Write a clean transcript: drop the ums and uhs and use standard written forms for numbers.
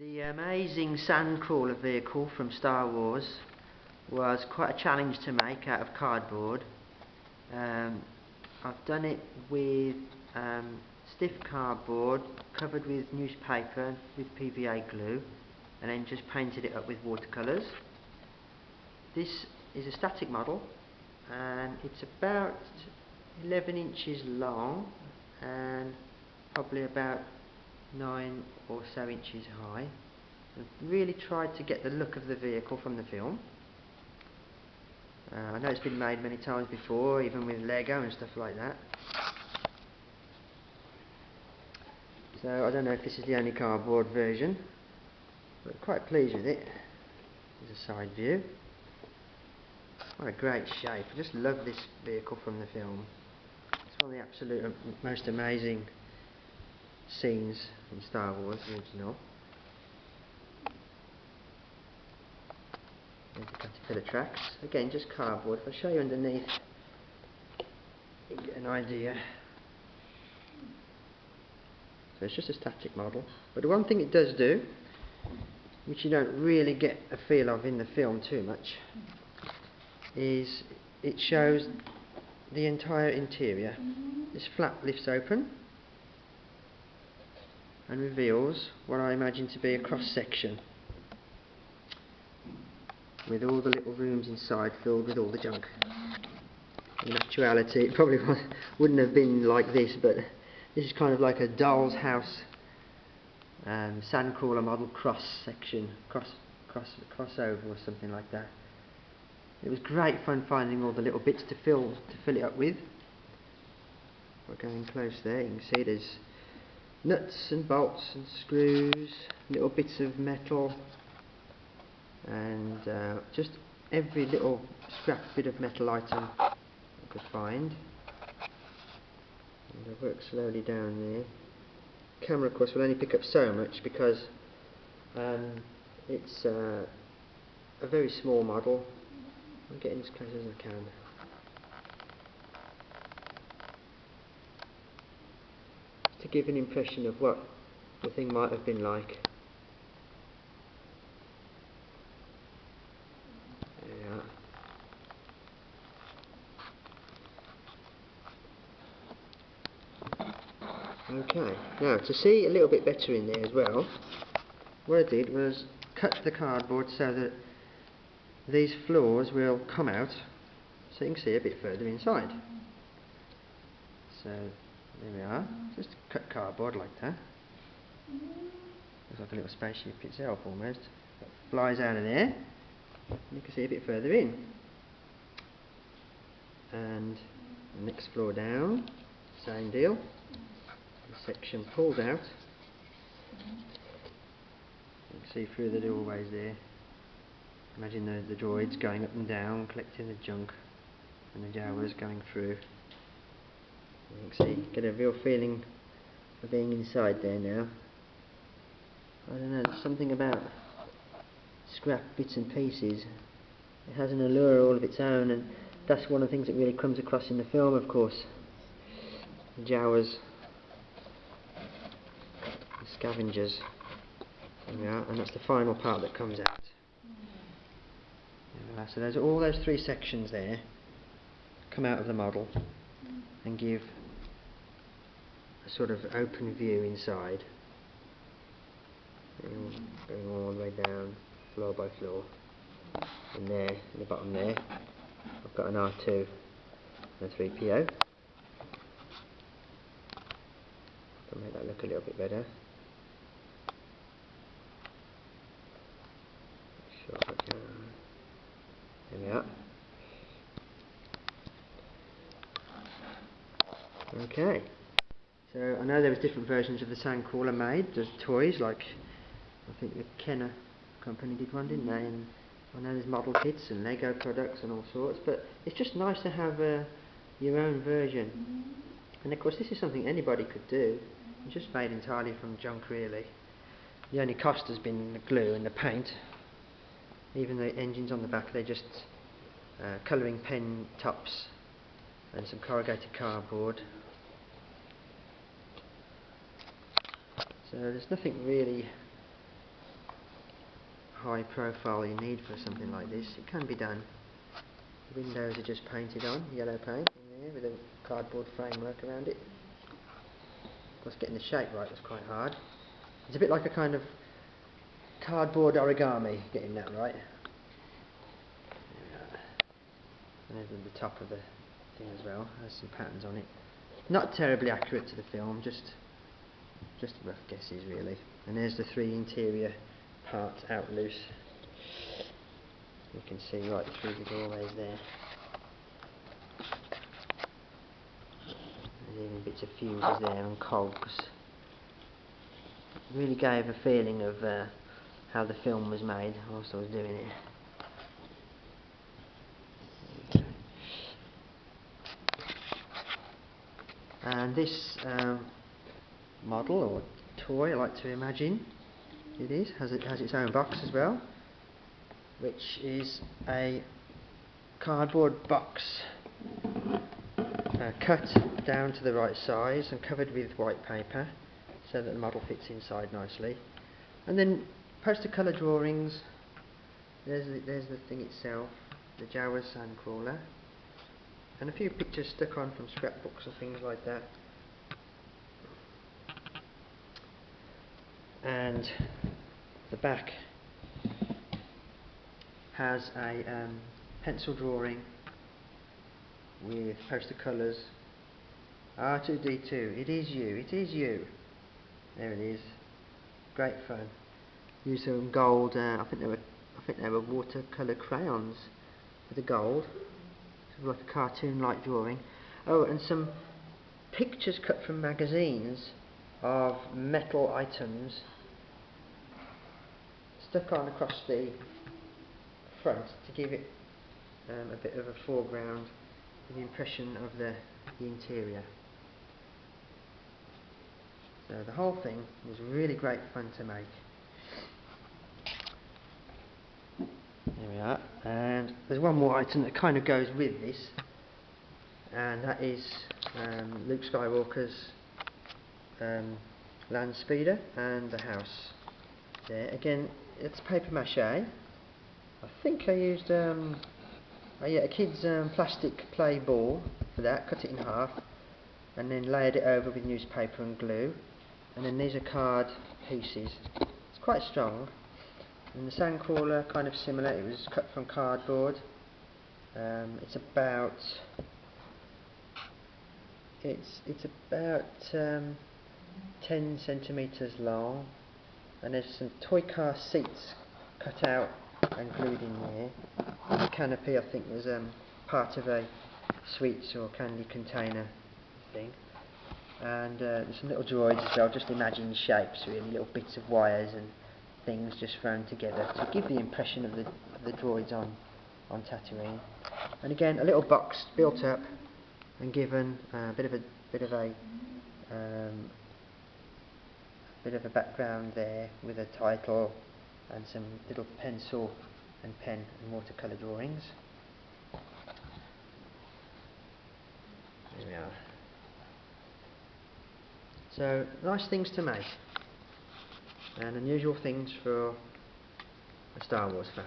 The amazing Sandcrawler vehicle from Star Wars was quite a challenge to make out of cardboard. I've done it with stiff cardboard covered with newspaper with PVA glue and then just painted it up with watercolours. This is a static model and it's about 11 inches long and probably about 9 or so inches high. I've really tried to get the look of the vehicle from the film. I know it's been made many times before, even with Lego and stuff like that. So I don't know if this is the only cardboard version, but quite pleased with it. There's a side view. What a great shape. I just love this vehicle from the film. It's one of the absolute most amazing scenes in Star Wars, the original. There's the caterpillar tracks. Again, just cardboard. If I show you underneath, you get an idea. So it's just a static model. But the one thing it does do, which you don't really get a feel of in the film too much, is it shows the entire interior. This flap lifts open and reveals what I imagine to be a cross section with all the little rooms inside filled with all the junk. In actuality it probably wouldn't have been like this, but this is kind of like a doll's house Sandcrawler model cross section, crossover or something like that. It was great fun finding all the little bits to fill it up with. We're going close there, you can see there's nuts and bolts and screws, little bits of metal, and just every little scrap bit of metal item I could find. And I work slowly down there. Camera of course will only pick up so much because it's a very small model. I'm getting as close as I can. To give an impression of what the thing might have been like. There we are. Okay, now to see a little bit better in there as well, what I did was cut the cardboard so that these floors will come out so you can see a bit further inside. So there we are, just cut cardboard like that. Looks like a little spaceship itself almost. It flies out of there, and you can see a bit further in. And the next floor down, same deal. The section pulled out. You can see through the doorways there. Imagine the droids going up and down, collecting the junk, and the Jawas going through. You can see, get a real feeling of being inside there now. I don't know, there's something about scrap bits and pieces. It has an allure all of its own, and that's one of the things that really comes across in the film, of course. The Jawas, the scavengers. There we are, and that's the final part that comes out. So there's all those three sections there come out of the model and give a sort of open view inside, going all the way down floor by floor. And there, in the bottom there, I've got an R2 and a 3PO. Can make that look a little bit better. Sure I can. There we are. Okay, so I know there was different versions of the Sandcrawler made. There's toys, like I think the Kenner company did one, didn't they? And I know there's model kits and Lego products and all sorts, but it's just nice to have your own version. And of course this is something anybody could do. It's just made entirely from junk really. The only cost has been the glue and the paint. Even the engines on the back, they're just colouring pen tops and some corrugated cardboard. So there's nothing really high profile you need for something like this. It can be done. The windows are just painted on, yellow paint in there with a cardboard framework around it. Of course, getting the shape right was quite hard. It's a bit like a kind of cardboard origami, getting that right. And then the top of the thing as well has some patterns on it. Not terribly accurate to the film, just rough guesses really. And there's the 3 interior parts out loose. You can see right through the doorways there. There's even bits of fuses there and cogs. It really gave a feeling of how the film was made whilst I was doing it. And this model or toy, I like to imagine it has its own box as well, which is a cardboard box cut down to the right size and covered with white paper so that the model fits inside nicely. And then poster colour drawings. There's the thing itself, the Jawa Sandcrawler, and a few pictures stuck on from scrapbooks and things like that. And the back has a pencil drawing with poster colours. R2D2, it is you, it is you. There it is. Great fun. Use some gold. I think they were watercolour crayons with the gold. Like a cartoon-like drawing. Oh, and some pictures cut from magazines of metal items stuck on across the front to give it a bit of a foreground, the impression of the interior. So the whole thing was really great fun to make. There we are, and there's one more item that kind of goes with this, and that is Luke Skywalker's land speeder and the house. There again, it's paper mache. I think I used a kid's plastic play ball for that. Cut it in half, and then layered it over with newspaper and glue. And then these are card pieces. It's quite strong. And the Sandcrawler, kind of similar. It was cut from cardboard. It's about 10 centimetres long, and there's some toy car seats cut out and glued in there. And the canopy, I think, was part of a sweets or candy container thing. And there's some little droids as well, just imagine shapes, really, little bits of wires and things just thrown together to give the impression of the droids on Tatooine. And again, a little box built up and given a bit of a background there with a title and some little pencil and pen and watercolour drawings. There we are. So, nice things to make, and unusual things for a Star Wars fan.